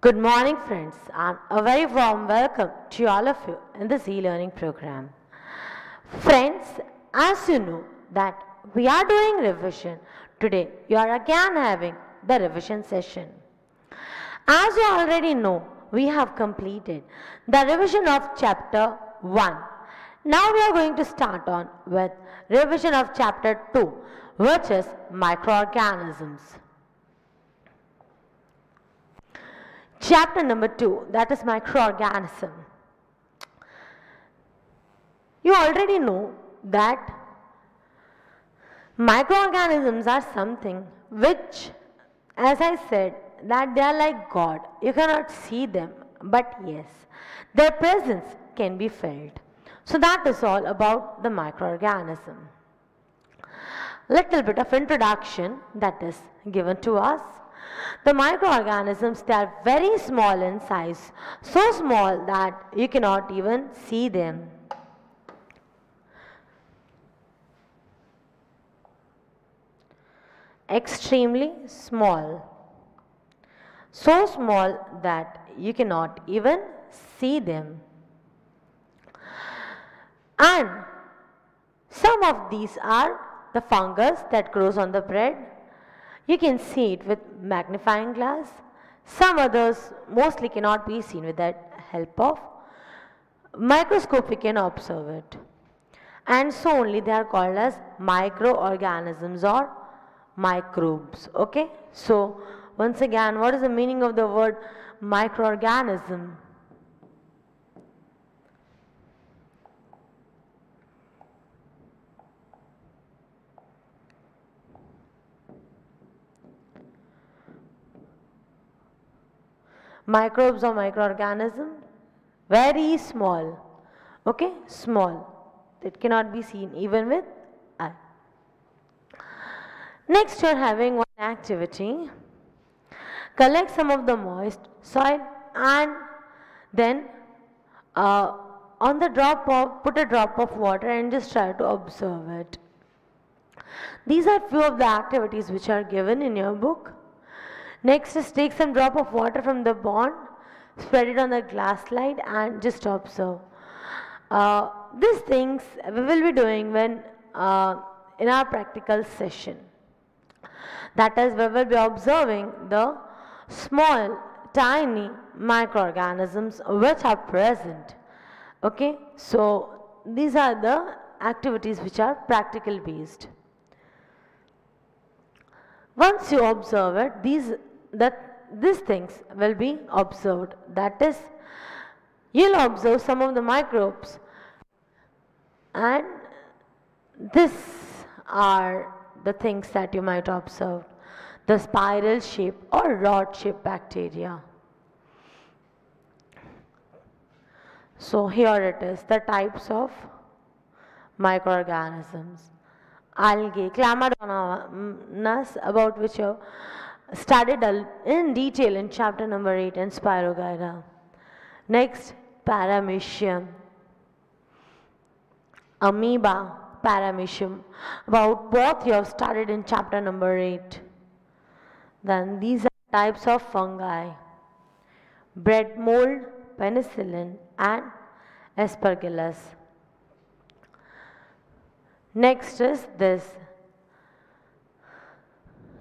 Good morning, friends, and a very warm welcome to all of you in this e-learning program. Friends, as you know that we are doing revision, today you are again having the revision session. As you already know, we have completed the revision of chapter 1. Now we are going to start on with revision of chapter 2, which is microorganisms. Chapter number 2, that is microorganism. You already know that microorganisms are something which, as I said, that they are like God. You cannot see them, but yes, their presence can be felt. So that is all about the microorganism. Little bit of introduction that is given to us. The microorganisms, they are very small in size, so small that you cannot even see them. Extremely small, so small that you cannot even see them. And some of these are the fungus that grows on the bread. You can see it with magnifying glass. Some others mostly cannot be seen with the help of microscope. We can observe it. And so only they are called as microorganisms or microbes. Okay. So once again, what is the meaning of the word microorganism? Microbes or microorganism, very small, okay, small, that cannot be seen even with eye. Next you are having one activity, collect some of the moist soil and then on the drop of, put a drop of water and just try to observe it. These are few of the activities which are given in your book. Next is take some drop of water from the pond, spread it on the glass slide and just observe. These things we will be doing when in our practical session. That is, we will be observing the small, tiny microorganisms which are present. Okay, so these are the activities which are practical based. Once you observe it, these things will be observed. That is, you'll observe some of the microbes, and these are the things that you might observe. The spiral shape or rod shaped bacteria. So here it is, the types of microorganisms. Algae, Chlamydomonas, about which you studied in detail in chapter number 8 in Spirogyra. Next, Paramecium, Amoeba, Paramecium, about both you have studied in chapter number 8. Then these are types of fungi, bread mold, penicillin and aspergillus. Next is this,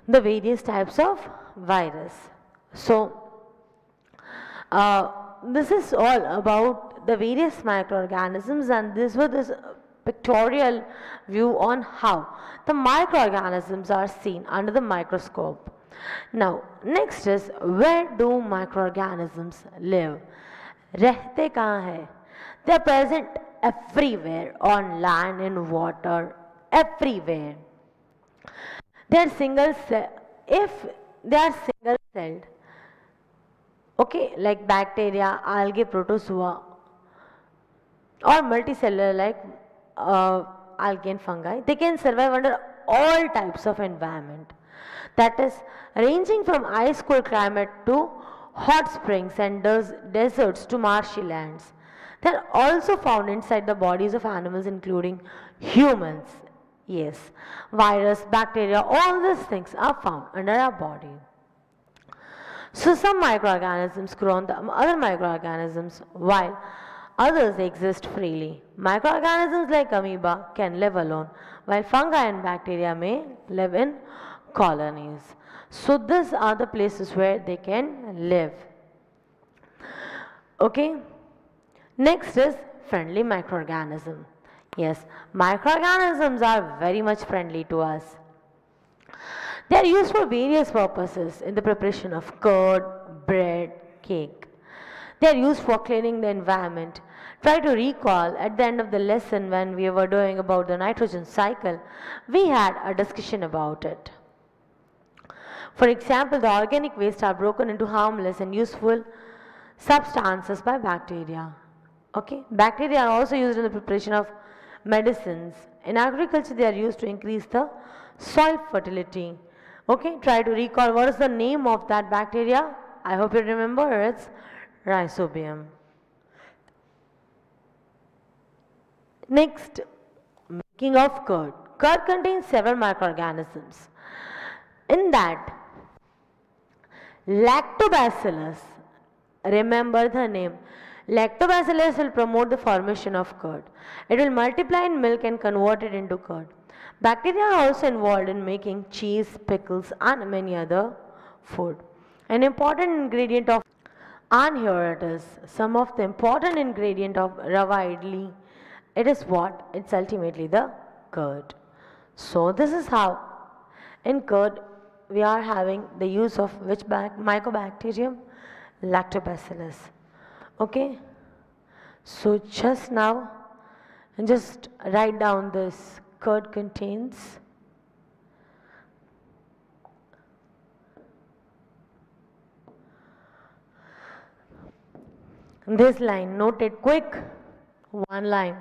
the various types of virus. So this is all about the various microorganisms, and this was this pictorial view on how the microorganisms are seen under the microscope. Now next is, where do microorganisms live? Rehte kahan hai? They are present everywhere, on land, in water, everywhere. They are single cell. If they are single celled, okay, like bacteria, algae, protozoa, or multicellular like algae and fungi, they can survive under all types of environment. That is, ranging from ice cold climate to hot springs and deserts to marshy lands. They are also found inside the bodies of animals including humans. Yes, virus, bacteria, all these things are found under our body. So some microorganisms grow on the other microorganisms while others exist freely. Microorganisms like amoeba can live alone while fungi and bacteria may live in colonies. So these are the places where they can live. Okay. Next is friendly microorganism. Yes, microorganisms are very much friendly to us. They are used for various purposes in the preparation of curd, bread, cake. They are used for cleaning the environment. Try to recall at the end of the lesson when we were doing about the nitrogen cycle, we had a discussion about it. For example, the organic waste are broken into harmless and useful substances by bacteria. Okay, bacteria are also used in the preparation of medicines. In agriculture, they are used to increase the soil fertility. Okay, try to recall what is the name of that bacteria. I hope you remember, it's Rhizobium. Next, making of curd. Curd contains several microorganisms. In that, Lactobacillus, remember the name. Lactobacillus will promote the formation of curd. It will multiply in milk and convert it into curd. Bacteria are also involved in making cheese, pickles and many other food. An important ingredient of, and here it is, some of the important ingredient of rava idli. It is what? It's ultimately the curd. So this is how in curd we are having the use of which mycobacterium? Lactobacillus. Okay. So just now and just write down this. Curd contains this line, note it quick, one line.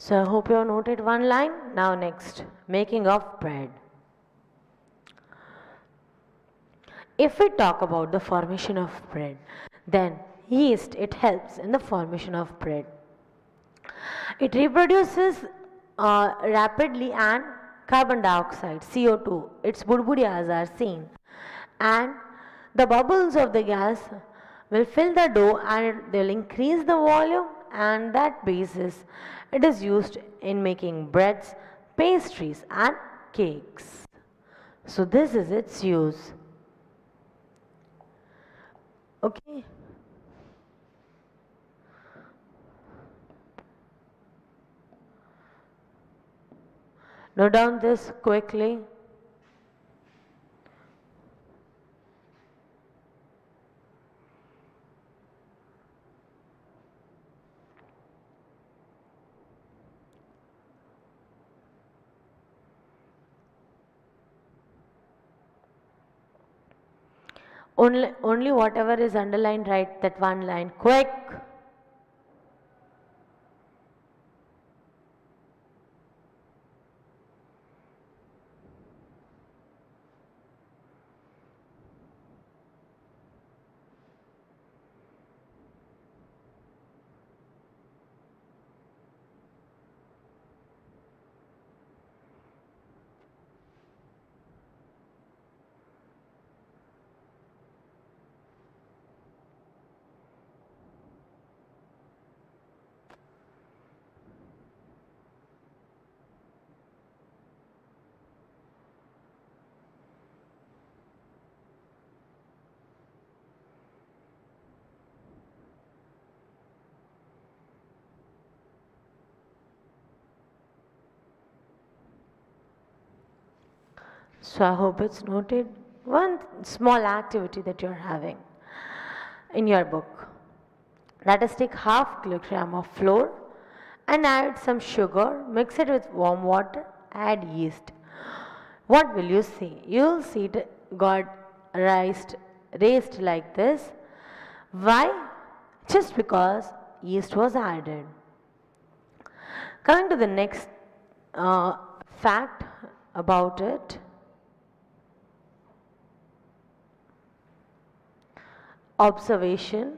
So I hope you have noted one line. Now next, making of bread. If we talk about the formation of bread, then yeast, it helps in the formation of bread. It reproduces rapidly and carbon dioxide, CO2, its burburias are seen, and the bubbles of the gas will fill the dough and they will increase the volume, and that basis it is used in making breads, pastries and cakes. So this is its use. Okay. Note down this quickly. Only whatever is underlined, write that one line quick. So I hope it's noted. One small activity that you're having in your book. Let us take half kilogram of flour and add some sugar, mix it with warm water, add yeast. What will you see? You will see it got raised like this. Why? Just because yeast was added. Coming to the next uh, fact about it. Observation.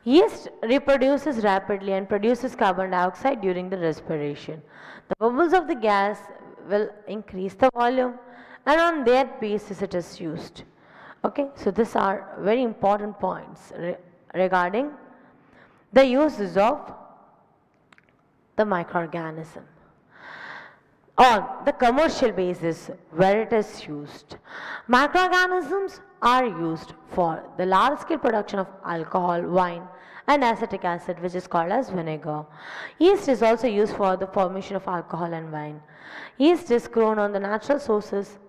Yeast reproduces rapidly and produces carbon dioxide during the respiration. The bubbles of the gas will increase the volume, and on that basis it is used. Okay, so these are very important points regarding the uses of the microorganism. On the commercial basis where it is used, microorganisms are used for the large scale production of alcohol, wine and acetic acid, which is called as vinegar. Yeast is also used for the formation of alcohol and wine. Yeast is grown on the natural sources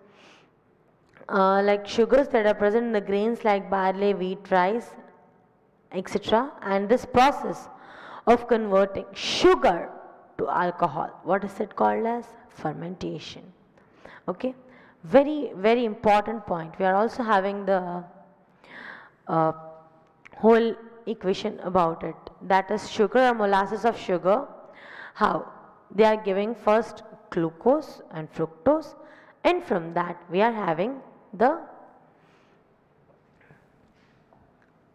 like sugars that are present in the grains like barley, wheat, rice, etc. And this process of converting sugar to alcohol, what is it called as? Fermentation. Okay, very important point. We are also having the uh, whole equation about it, that is sugar or molasses of sugar. How they are giving first glucose and fructose, and from that we are having the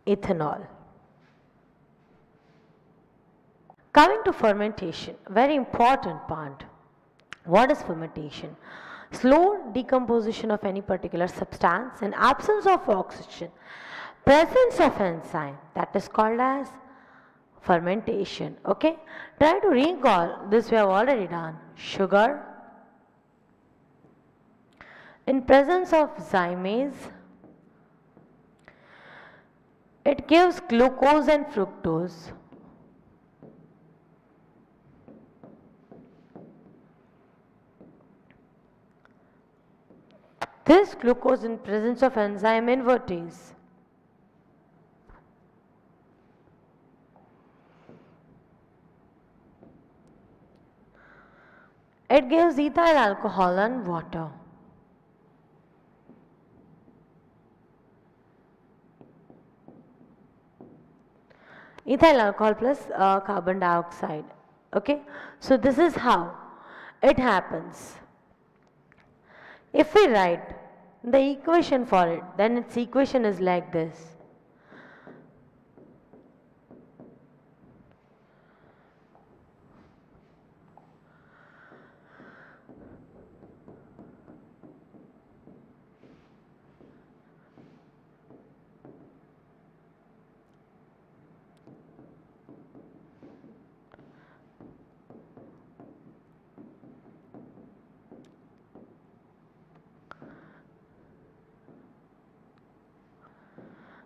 ethanol. Coming to fermentation, very important part. What is fermentation? Slow decomposition of any particular substance in absence of oxygen, presence of enzyme, that is called as fermentation. Okay, try to recall this, we have already done. Sugar in presence of zymase, it gives glucose and fructose. This glucose in presence of enzyme invertase. It gives ethyl alcohol and water. Ethyl alcohol plus carbon dioxide. Okay, so this is how it happens. If we write the equation for it, then its equation is like this.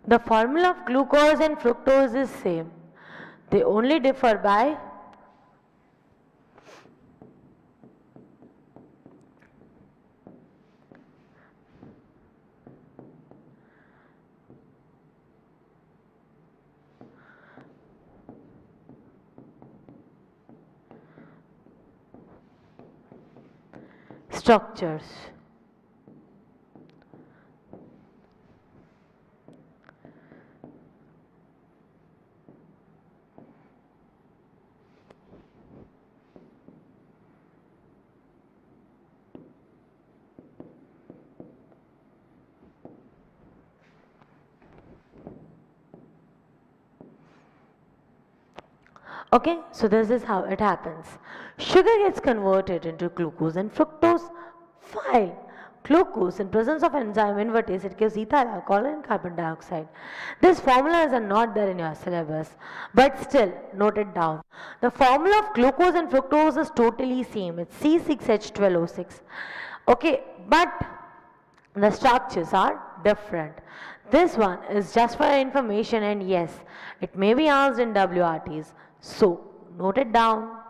The formula of glucose and fructose is same. They only differ by structures. Okay, so this is how it happens. Sugar gets converted into glucose and fructose, while glucose in presence of enzyme invertase, it gives ethyl alcohol and carbon dioxide. These formulas are not there in your syllabus, but still note it down. The formula of glucose and fructose is totally same. It's C6H12O6. Okay, but the structures are different. This one is just for information, and yes, it may be asked in WRTs. So note it down.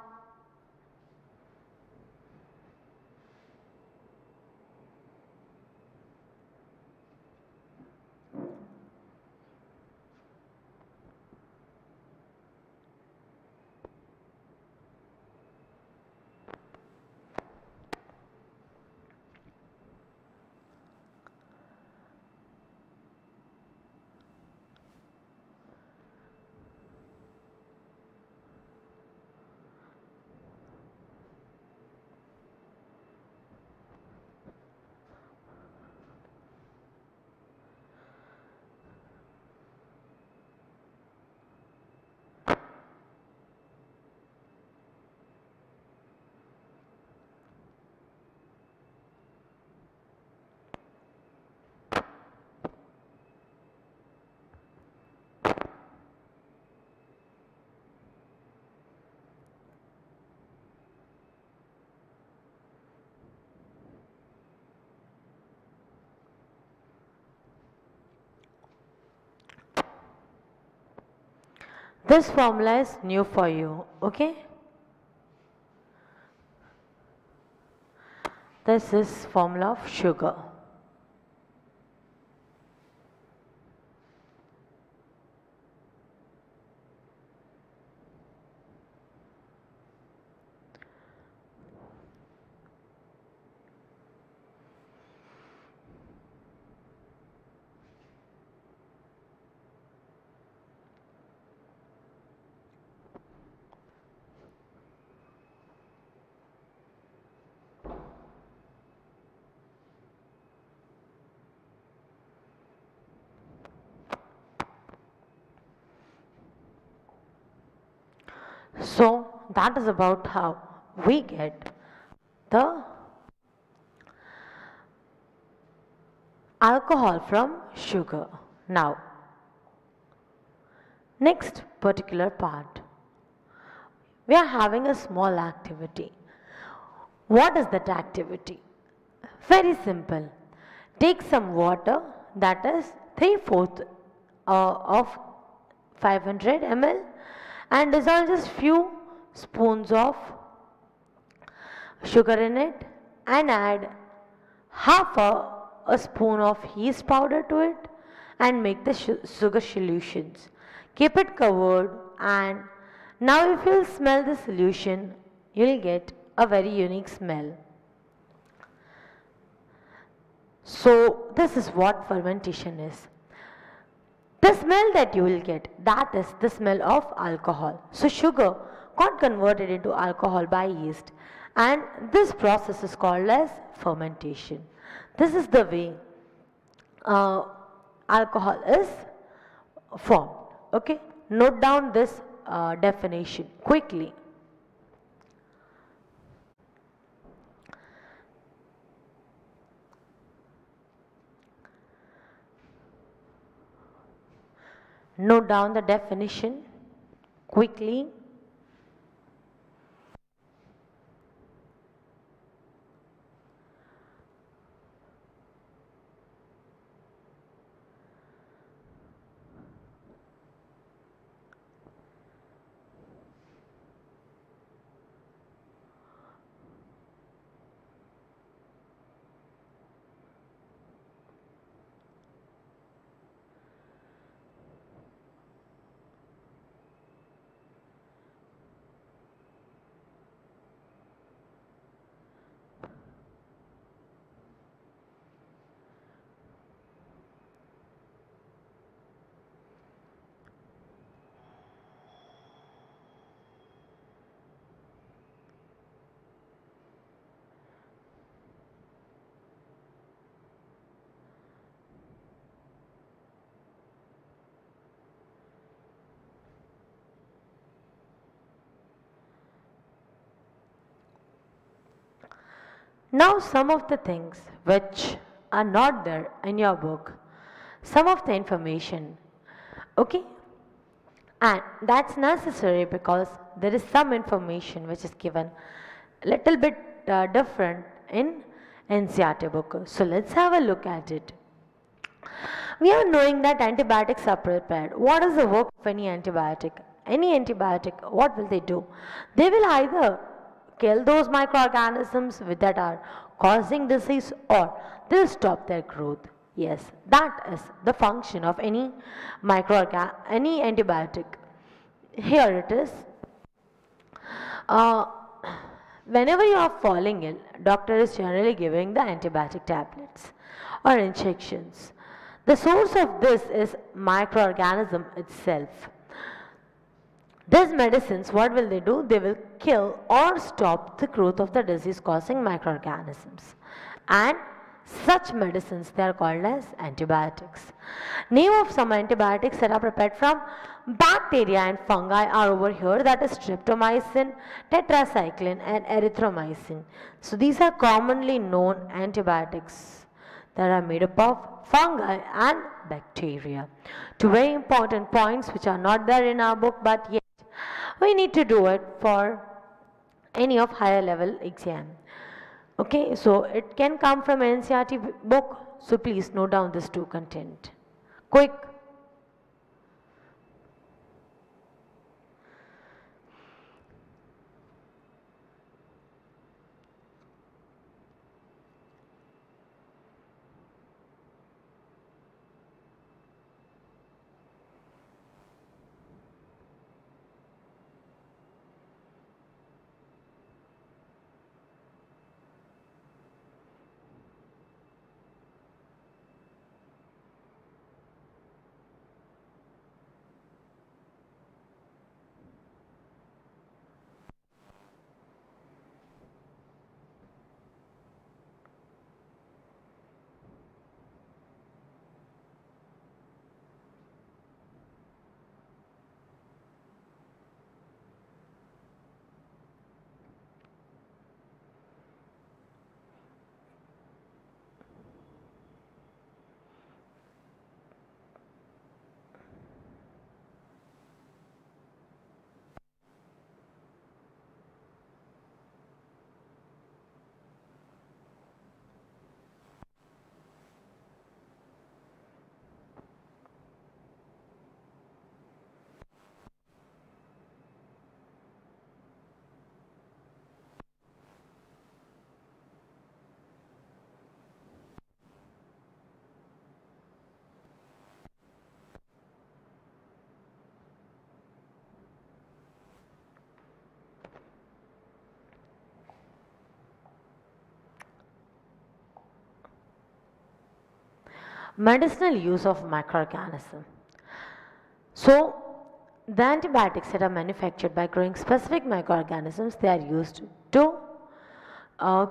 This formula is new for you, okay? This is formula of sugar. So that is about how we get the alcohol from sugar. Now, next particular part, we are having a small activity. What is that activity? Very simple. Take some water, that is 3/4 of 500 ml, and dissolve just few spoons of sugar in it and add half a spoon of yeast powder to it and make the sugar solutions. Keep it covered, and now if you smell the solution, you will get a very unique smell. So this is what fermentation is. The smell that you will get, that is the smell of alcohol. So sugar got converted into alcohol by yeast, and this process is called as fermentation. This is the way alcohol is formed. Okay, note down this definition quickly. Note down the definition quickly. Now some of the things which are not there in your book, some of the information, okay, and that's necessary because there is some information which is given little bit different in NCERT book. So let's have a look at it. We are knowing that antibiotics are prepared. What is the work of any antibiotic? Any antibiotic, what will they do? They will either kill those microorganisms that are causing disease, or they'll stop their growth. Yes, that is the function of any any antibiotic. Here it is. Whenever you are falling ill, doctor is generally giving the antibiotic tablets or injections. The source of this is microorganism itself. These medicines, what will they do? They will kill or stop the growth of the disease causing microorganisms. And such medicines, they are called as antibiotics. Name of some antibiotics that are prepared from bacteria and fungi are over here, that is streptomycin, tetracycline and erythromycin. So these are commonly known antibiotics that are made up of fungi and bacteria. Two very important points which are not there in our book, but yet we need to do it for any of higher level exam. Okay, so it can come from NCERT book, so please note down this two content. Quick. Medicinal use of microorganism. So, the antibiotics that are manufactured by growing specific microorganisms, they are used to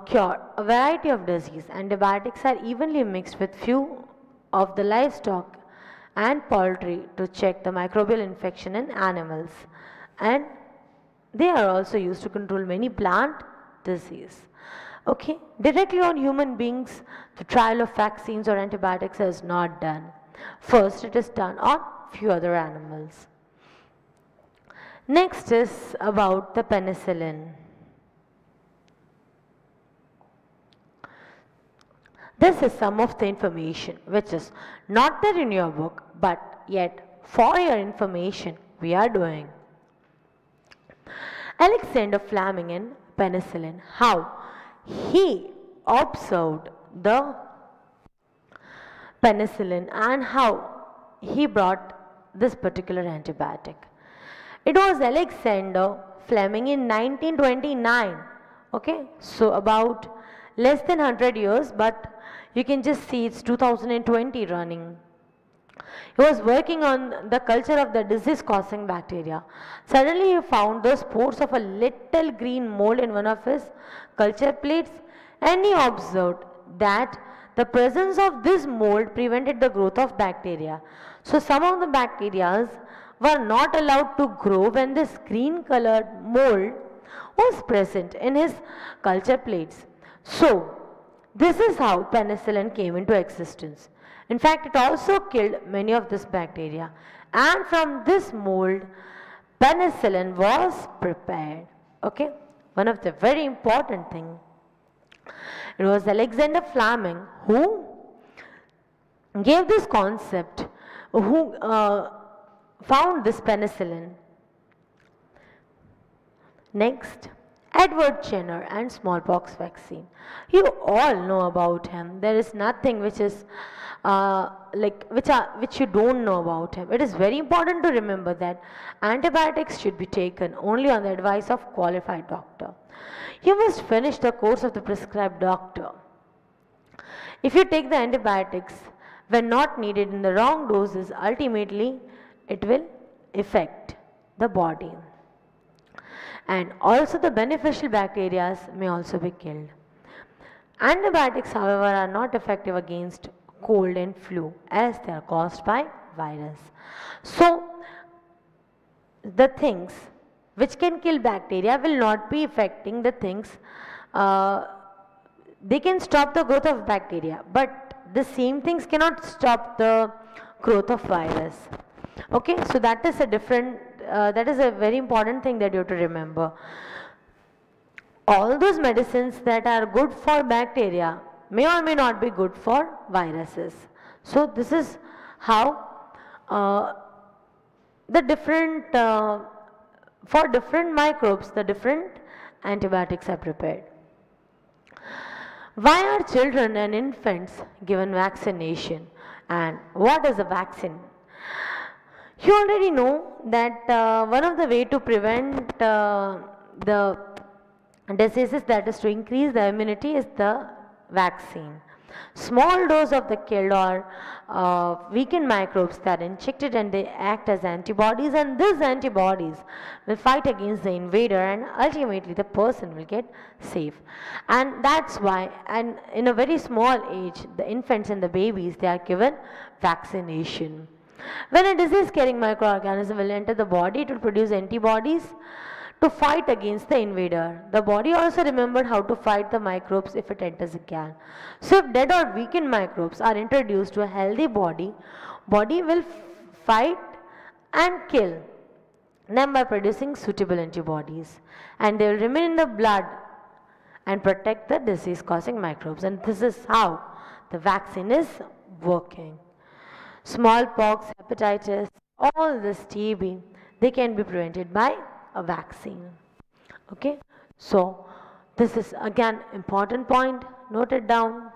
cure a variety of disease. Antibiotics are evenly mixed with few of the livestock and poultry to check the microbial infection in animals, and they are also used to control many plant disease. Okay, directly on human beings, the trial of vaccines or antibiotics is not done. First, it is done on few other animals. Next is about the penicillin. This is some of the information which is not there in your book, but yet for your information we are doing. Alexander Fleming in penicillin, how he observed the penicillin and how he brought this particular antibiotic. It was Alexander Fleming in 1929. Okay, so about less than 100 years, but you can just see it's 2020 running. He was working on the culture of the disease causing bacteria. Suddenly he found the spores of a little green mold in one of his culture plates, and he observed that the presence of this mold prevented the growth of bacteria. So some of the bacteria were not allowed to grow when this green colored mold was present in his culture plates. So this is how penicillin came into existence. In fact, it also killed many of this bacteria, and from this mold penicillin was prepared. Okay, one of the very important thing. It was Alexander Fleming who gave this concept, who found this penicillin. Next, Edward Jenner and smallpox vaccine. You all know about him. There is nothing which is which you don't know about him. It is very important to remember that antibiotics should be taken only on the advice of qualified doctor. You must finish the course of the prescribed doctor. If you take the antibiotics when not needed in the wrong doses, ultimately it will affect the body. And also the beneficial bacteria may also be killed. Antibiotics, however, are not effective against cold and flu as they are caused by virus. So the things which can kill bacteria will not be affecting the things, they can stop the growth of bacteria, but the same things cannot stop the growth of virus. Okay, so that is a different, that is a very important thing that you have to remember. All those medicines that are good for bacteria may or may not be good for viruses. So this is how the different, for different microbes, the different antibiotics are prepared. Why are children and infants given vaccination, and what is a vaccine? You already know that one of the way to prevent the diseases, that is to increase the immunity, is the vaccine. Small dose of the killed or weakened microbes that are injected, and they act as antibodies, and these antibodies will fight against the invader, and ultimately the person will get safe. And that's why, and in a very small age, the infants and the babies, they are given vaccination. When a disease carrying microorganism will enter the body, it will produce antibodies to fight against the invader. The body also remembered how to fight the microbes if it enters again. So if dead or weakened microbes are introduced to a healthy body, body will fight and kill them by producing suitable antibodies, and they will remain in the blood and protect the disease causing microbes. And this is how the vaccine is working. Smallpox, hepatitis, all this TB, they can be prevented by a vaccine. Okay, so this is again important point, note it down.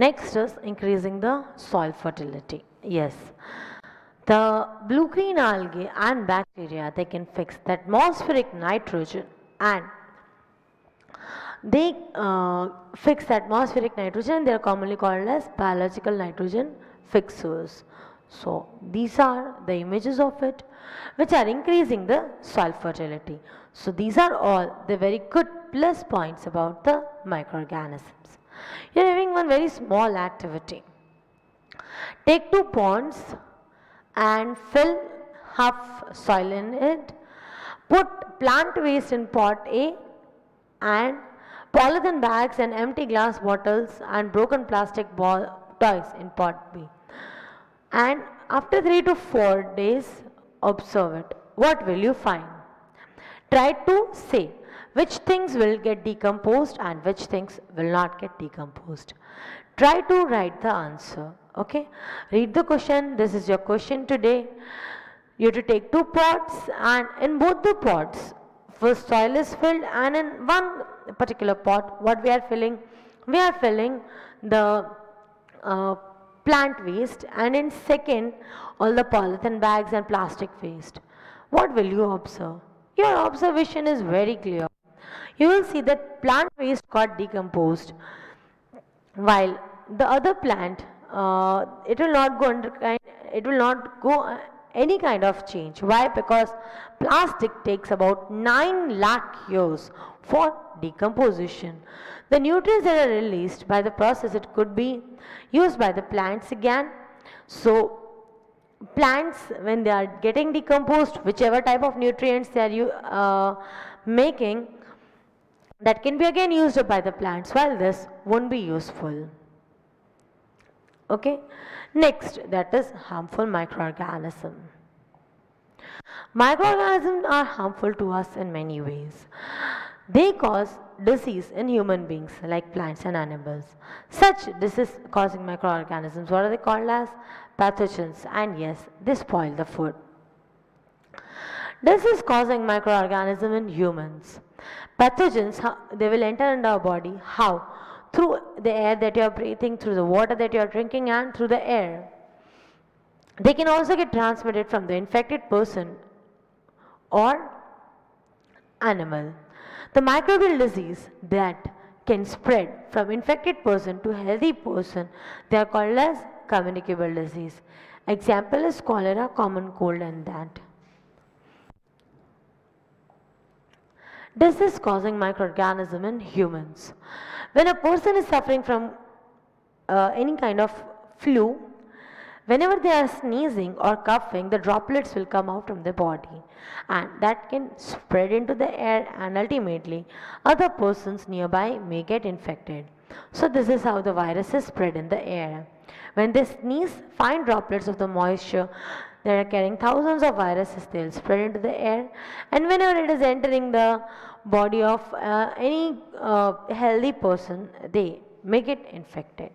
Next is increasing the soil fertility. Yes, the blue-green algae and bacteria, they can fix the atmospheric nitrogen, and they fix the atmospheric nitrogen. They are commonly called as biological nitrogen fixers. So these are the images of it which are increasing the soil fertility. So these are all the very good plus points about the microorganisms. You are having one very small activity. Take two ponds and fill half soil in it. Put plant waste in pot A and polythene bags and empty glass bottles and broken plastic toys in pot B. And after 3 to 4 days, observe it. What will you find? Try to say which things will get decomposed and which things will not get decomposed. Try to write the answer. Okay, read the question. This is your question today. You have to take two pots, and in both the pots, first soil is filled, and in one particular pot, what we are filling? We are filling the plant waste, and in second, all the polythene bags and plastic waste. What will you observe? Your observation is very clear. You will see that plant waste got decomposed, while the other plant, it will not go it will not go any kind of change. Why? Because plastic takes about 9 lakh years for decomposition. The nutrients that are released by the process, it could be used by the plants again. So plants, when they are getting decomposed, whichever type of nutrients they are making, that can be again used by the plants, while this won't be useful. Okay, next, that is harmful microorganism. Microorganisms are harmful to us in many ways. They cause disease in human beings like plants and animals. Such disease causing microorganisms, what are they called as? Pathogens, and yes, they spoil the food. Disease causing microorganism in humans. Pathogens, they will enter into our body. How? Through the air that you are breathing, through the water that you are drinking, and through the air. They can also get transmitted from the infected person or animal. The microbial disease that can spread from infected person to healthy person, they are called as communicable disease. Example is cholera, common cold, and that. Disease causing microorganism in humans. When a person is suffering from any kind of flu, whenever they are sneezing or coughing, the droplets will come out from the body, and that can spread into the air, and ultimately other persons nearby may get infected. So this is how the viruses spread in the air. When they sneeze, fine droplets of the moisture that are carrying thousands of viruses, they will spread into the air, and whenever it is entering the body of any healthy person, they may get infected.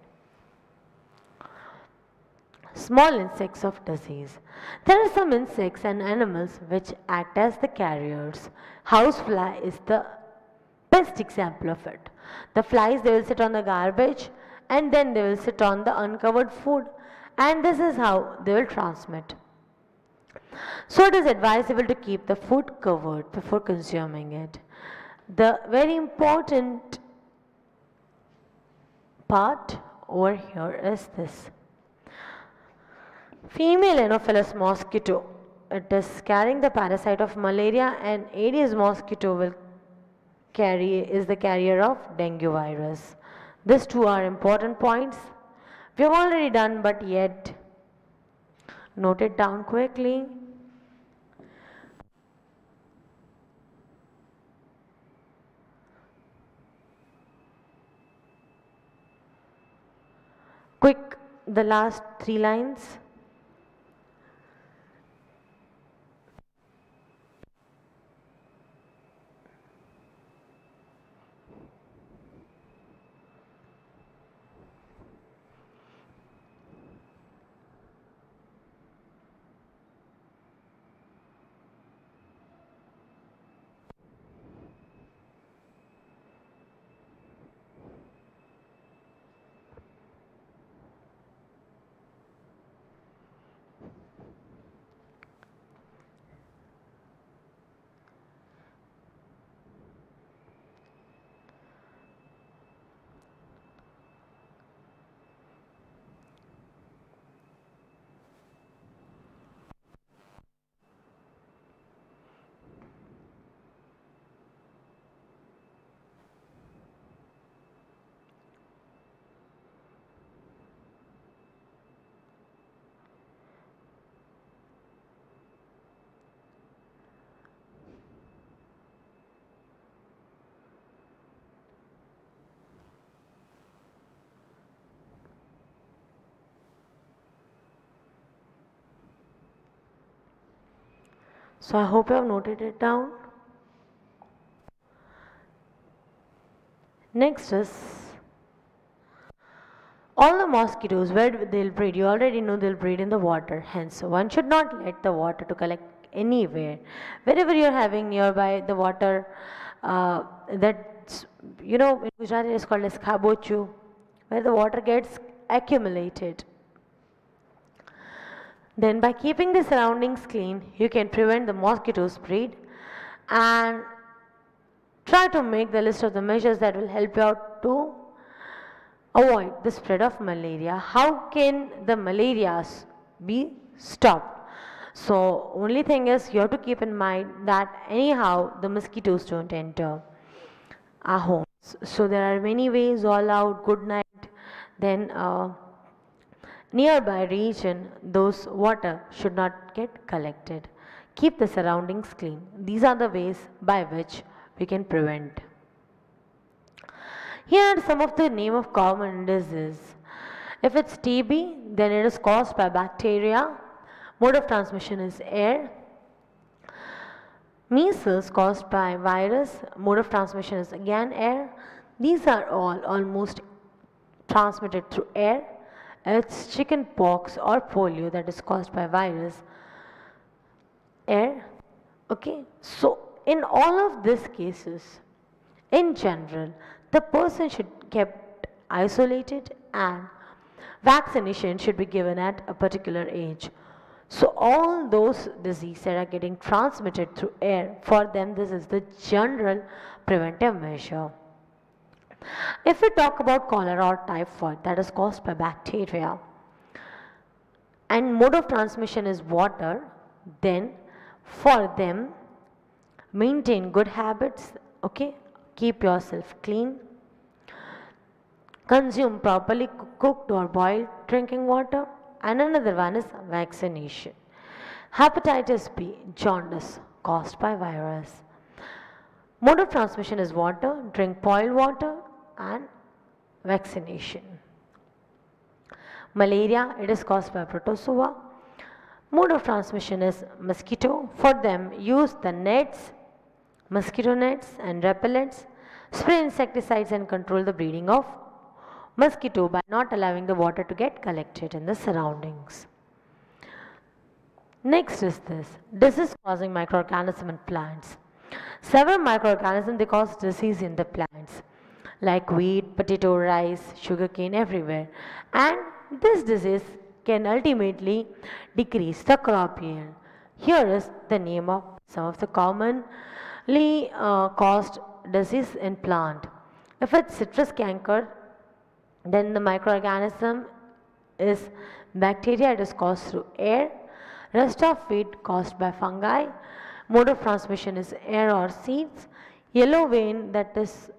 Small insects of disease. There are some insects and animals which act as the carriers. Housefly is the best example of it. The flies, they will sit on the garbage, and then they will sit on the uncovered food, and this is how they will transmit. So it is advisable to keep the food covered before consuming it. The very important part over here is this. Female Anopheles mosquito, it is carrying the parasite of malaria, and Aedes mosquito is the carrier of dengue virus. These two are important points. We have already done, but yet note it down quickly. Quick, the last 3 lines. So I hope you have noted it down. Next is all the mosquitoes where they'll breed. You already know they'll breed in the water. Hence, one should not let the water to collect anywhere. Wherever you're having nearby the water, that's in Gujarati it is called as khabochu, where the water gets accumulated. Then by keeping the surroundings clean, you can prevent the mosquitoes breed and try to make the list of the measures that will help you out to avoid the spread of malaria. How can the malaria be stopped? So only thing is you have to keep in mind that anyhow the mosquitoes don't enter our homes. So there are many ways, all out, good night, then nearby region those water should not get collected. Keep the surroundings clean. These are the ways by which we can prevent. Here are some of the name of common disease. If it's TB, then it is caused by bacteria. Mode of transmission is air. Measles caused by virus. Mode of transmission is again air. These are all almost transmitted through air. It's chicken pox or polio that is caused by virus, air. Okay, so in all of these cases, in general, the person should kept isolated and vaccination should be given at a particular age. So all those diseases that are getting transmitted through air, for them this is the general preventive measure. If we talk about cholera or typhoid that is caused by bacteria and mode of transmission is water, then for them maintain good habits, okay, keep yourself clean, consume properly cooked or boiled drinking water, and another one is vaccination. Hepatitis B, jaundice caused by virus. Mode of transmission is water, drink boiled water and vaccination. Malaria, it is caused by protozoa. Mode of transmission is mosquito. For them, use the nets, mosquito nets and repellents. Spray insecticides and control the breeding of mosquito by not allowing the water to get collected in the surroundings. Next is this disease causing microorganism in plants. Several microorganisms they cause disease in the plants like wheat, potato, rice, sugarcane, everywhere, and this disease can ultimately decrease the crop yield. Here is the name of some of the commonly caused disease in plant. If it's citrus canker, then the microorganism is bacteria, it is caused through air. Rest of wheat caused by fungi. Mode of transmission is air or seeds. Yellow vein, that is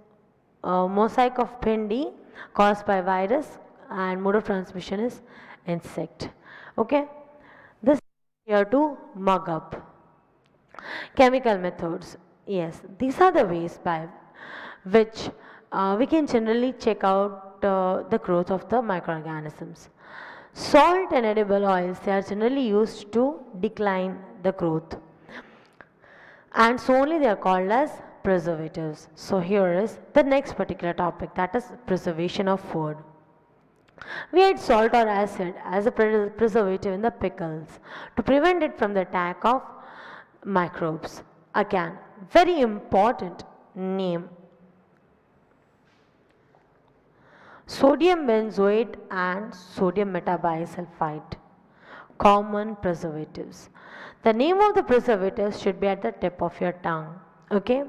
mosaic of Pindi, caused by virus, and mode of transmission is insect. Okay, this here to mug up. Chemical methods, yes, these are the ways by which we can generally check out the growth of the microorganisms. Salt and edible oils, they are generally used to decline the growth, and so only they are called as preservatives. So here is the next particular topic, that is preservation of food. We add salt or acid as a preservative in the pickles to prevent it from the attack of microbes. Again, very important name. Sodium benzoate and sodium metabisulfite, common preservatives. The name of the preservatives should be at the tip of your tongue. Okay,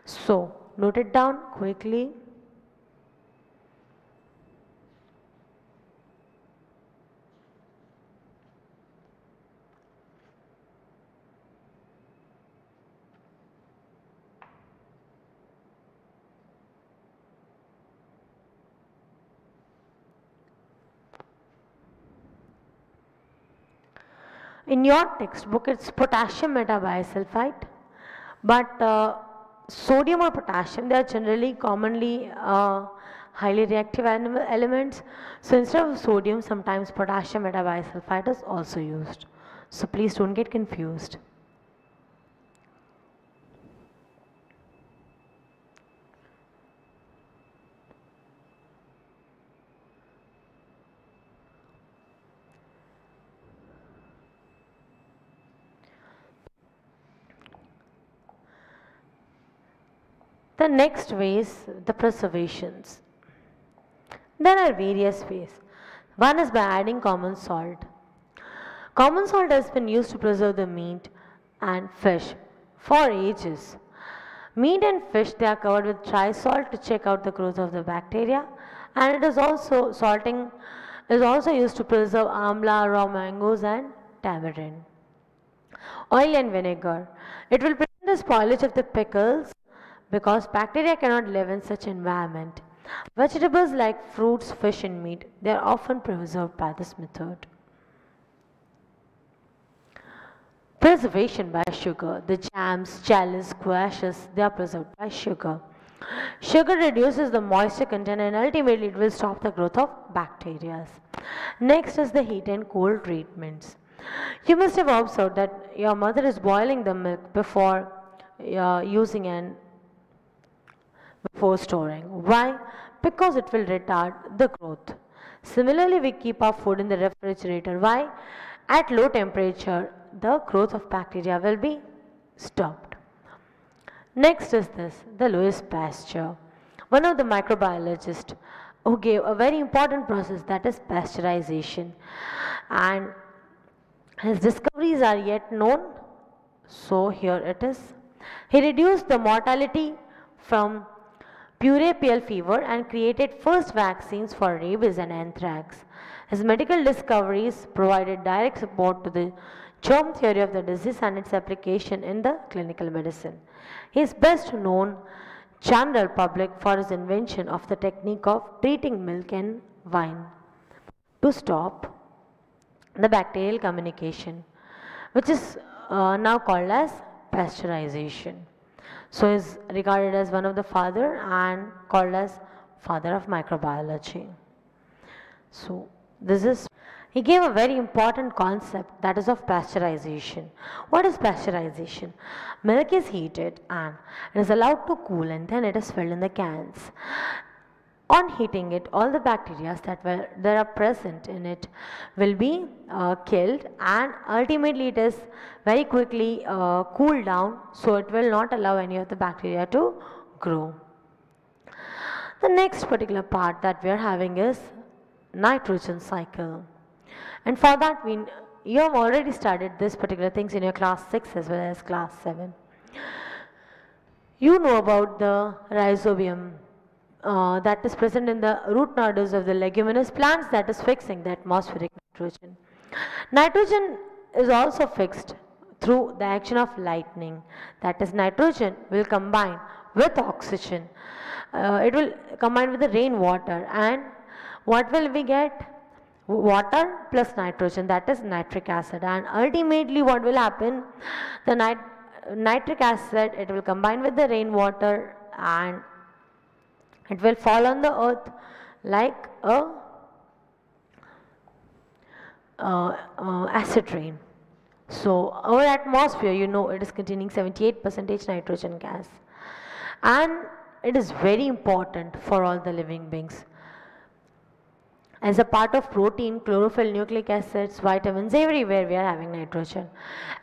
so note it down quickly. In your textbook, it's potassium metabisulfite, but sodium or potassium, they are generally commonly highly reactive elements. So instead of sodium, sometimes potassium metabisulfite is also used. So please don't get confused. The next way is the preservations. There are various ways. One is by adding common salt. Common salt has been used to preserve the meat and fish for ages. Meat and fish, they are covered with dry salt to check out the growth of the bacteria, and it is also salting is also used to preserve amla, raw mangoes and tamarind. Oil and vinegar. It will prevent the spoilage of the pickles because bacteria cannot live in such environment. Vegetables like fruits, fish and meat, they are often preserved by this method. Preservation by sugar. The jams, chalice, squashes, they are preserved by sugar. Sugar reduces the moisture content and ultimately it will stop the growth of bacteria. Next is the heat and cold treatments. You must have observed that your mother is boiling the milk before storing. Why? Because it will retard the growth. Similarly, we keep our food in the refrigerator. Why? At low temperature, the growth of bacteria will be stopped. Next is this, the Louis Pasteur, one of the microbiologists who gave a very important process, that is pasteurization, and his discoveries are yet known. So here it is. He reduced the mortality from puerperal fever and created first vaccines for rabies and anthrax. His medical discoveries provided direct support to the germ theory of the disease and its application in the clinical medicine. He is best known general public for his invention of the technique of treating milk and wine to stop the bacterial communication, which is now called as pasteurization. So he is regarded as one of the father and called as father of microbiology. So this is, he gave a very important concept, that is of pasteurization. What is pasteurization? Milk is heated and it is allowed to cool and then it is filled in the cans. On heating it, all the bacteria that are present in it will be killed, and ultimately it is very quickly cooled down, so it will not allow any of the bacteria to grow. The next particular part that we are having is nitrogen cycle, and for that you have already studied this particular things in your class 6 as well as class 7. You know about the rhizobium that is present in the root nodules of the leguminous plants, that is fixing the atmospheric nitrogen. Nitrogen is also fixed through the action of lightning, that is nitrogen will combine with oxygen. It will combine with the rainwater, and what will we get? Water plus nitrogen, that is nitric acid, and ultimately what will happen? The nitric acid, it will combine with the rainwater and it will fall on the earth like a acid rain. So our atmosphere, you know, it is containing 78% nitrogen gas, and it is very important for all the living beings. As a part of protein, chlorophyll, nucleic acids, vitamins, everywhere we are having nitrogen.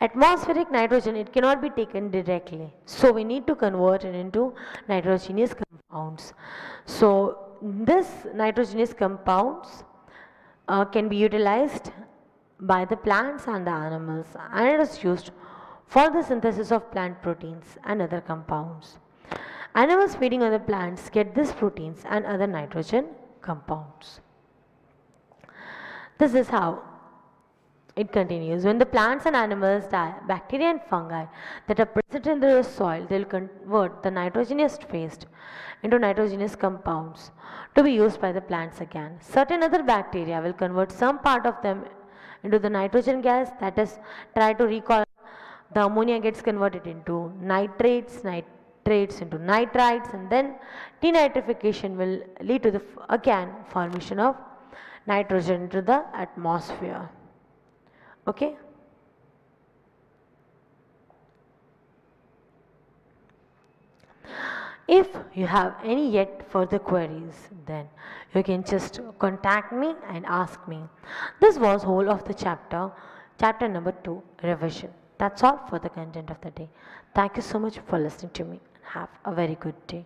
Atmospheric nitrogen, it cannot be taken directly. So we need to convert it into nitrogenous compounds. So this nitrogenous compounds can be utilized by the plants and the animals, and it is used for the synthesis of plant proteins and other compounds. Animals feeding on the plants get these proteins and other nitrogen compounds. This is how it continues. When the plants and animals die, bacteria and fungi that are present in the soil, they will convert the nitrogenous waste into nitrogenous compounds to be used by the plants again. Certain other bacteria will convert some part of them into the nitrogen gas, that is, try to recall, the ammonia gets converted into nitrates, nitrates into nitrites, and then denitrification will lead to the again formation of nitrogen into the atmosphere. Okay. If you have any yet further queries, then you can just contact me and ask me. This was whole of the chapter number 2, revision. That's all for the content of the day. Thank you so much for listening to me. Have a very good day.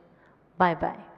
Bye bye.